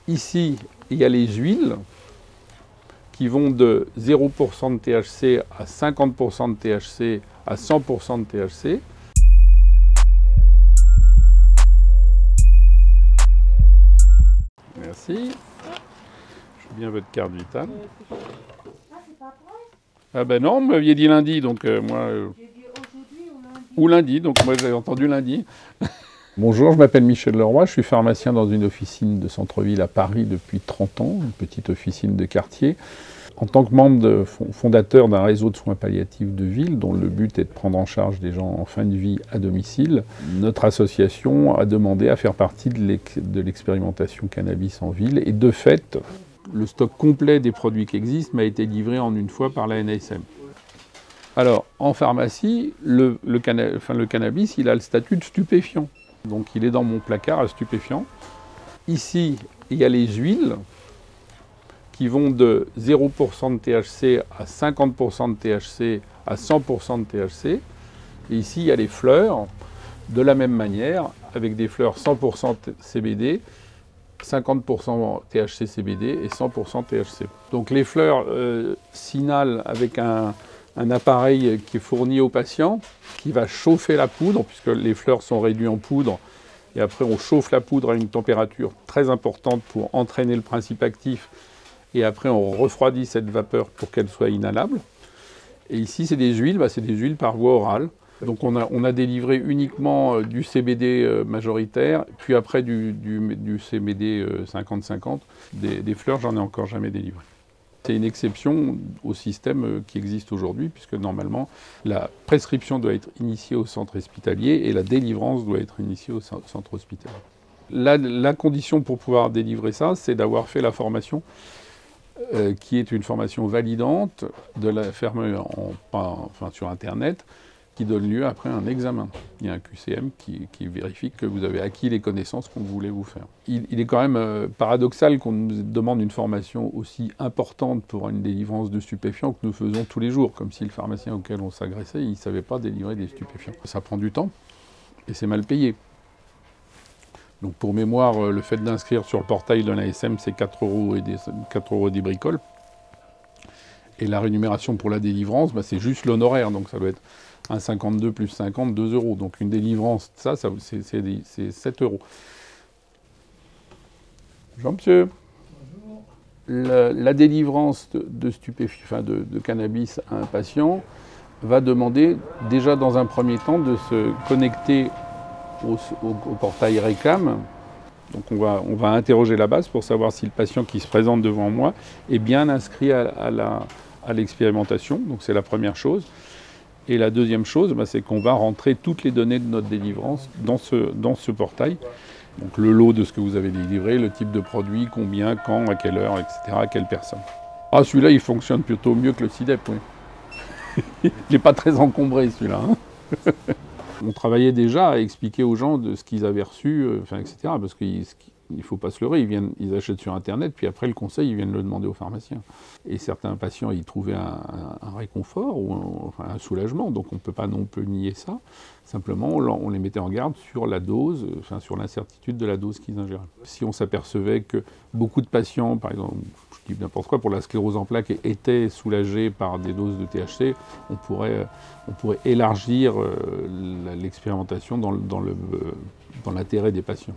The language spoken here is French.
Ici, il y a les huiles qui vont de 0% de THC à 50% de THC à 100% de THC. Merci. Je veux bien votre carte vitale. Ah ben non, vous m'aviez dit lundi, donc moi... J'ai dit aujourd'hui ou lundi. Ou lundi, donc moi j'ai entendu lundi. Bonjour, je m'appelle Michel Leroy, je suis pharmacien dans une officine de centre-ville à Paris depuis 30 ans, une petite officine de quartier. En tant que membre fondateur d'un réseau de soins palliatifs de ville, dont le but est de prendre en charge des gens en fin de vie à domicile, notre association a demandé à faire partie de l'expérimentation cannabis en ville. Et de fait, le stock complet des produits qui existent m'a été livré en une fois par la NASM. Alors, en pharmacie, le cannabis, il a le statut de stupéfiant. Donc il est dans mon placard à stupéfiant. Ici, il y a les huiles qui vont de 0% de THC à 50% de THC à 100% de THC. Et ici, il y a les fleurs, de la même manière, avec des fleurs 100% CBD, 50% THC CBD et 100% THC. Donc les fleurs s'inhalent avec un appareil qui est fourni au patient, qui va chauffer la poudre, puisque les fleurs sont réduites en poudre, et après on chauffe la poudre à une température très importante pour entraîner le principe actif, et après on refroidit cette vapeur pour qu'elle soit inhalable. Et ici c'est des huiles, c'est des huiles par voie orale. Donc on a délivré uniquement du CBD majoritaire, puis après du CBD 50-50. Des fleurs, j'en ai encore jamais délivré. C'est une exception au système qui existe aujourd'hui, puisque normalement, la prescription doit être initiée au centre hospitalier et la délivrance doit être initiée au centre hospitalier. La condition pour pouvoir délivrer ça, c'est d'avoir fait la formation, qui est une formation validante, de la faire sur Internet, qui donne lieu après un examen. Il y a un QCM qui vérifie que vous avez acquis les connaissances qu'on voulait vous faire. Il est quand même paradoxal qu'on nous demande une formation aussi importante pour une délivrance de stupéfiants que nous faisons tous les jours, comme si le pharmacien auquel on s'agressait, il ne savait pas délivrer des stupéfiants. Ça prend du temps et c'est mal payé. Donc pour mémoire, le fait d'inscrire sur le portail de l'ASM, c'est 4 € des bricoles. Et la rémunération pour la délivrance, c'est juste l'honoraire, donc ça doit être 1,52 plus 50, 2 €. Donc une délivrance, c'est 7 €. Jean-Monsieur. Bonjour. La délivrance de cannabis à un patient va demander déjà dans un premier temps de se connecter au portail Réclame. Donc on va interroger la base pour savoir si le patient qui se présente devant moi est bien inscrit à l'expérimentation. Donc c'est la première chose. Et la deuxième chose, c'est qu'on va rentrer toutes les données de notre délivrance dans ce portail. Donc le lot de ce que vous avez délivré, le type de produit, combien, quand, à quelle heure, etc., à quelle personne. Ah, celui-là, il fonctionne plutôt mieux que le CIDEP, oui. Il n'est pas très encombré, celui-là. Hein. On travaillait déjà à expliquer aux gens de ce qu'ils avaient reçu, etc., parce qu'il ne faut pas se leurrer, ils achètent sur Internet, puis après le conseil, ils viennent le demander au pharmacien. Et certains patients, ils trouvaient un réconfort, ou un soulagement, donc on ne peut pas non plus nier ça. Simplement, on les mettait en garde sur la dose, sur l'incertitude de la dose qu'ils ingéraient. Si on s'apercevait que beaucoup de patients, par exemple, je dis n'importe quoi, pour la sclérose en plaques, étaient soulagés par des doses de THC, on pourrait élargir l'expérimentation dans l'intérêt des patients.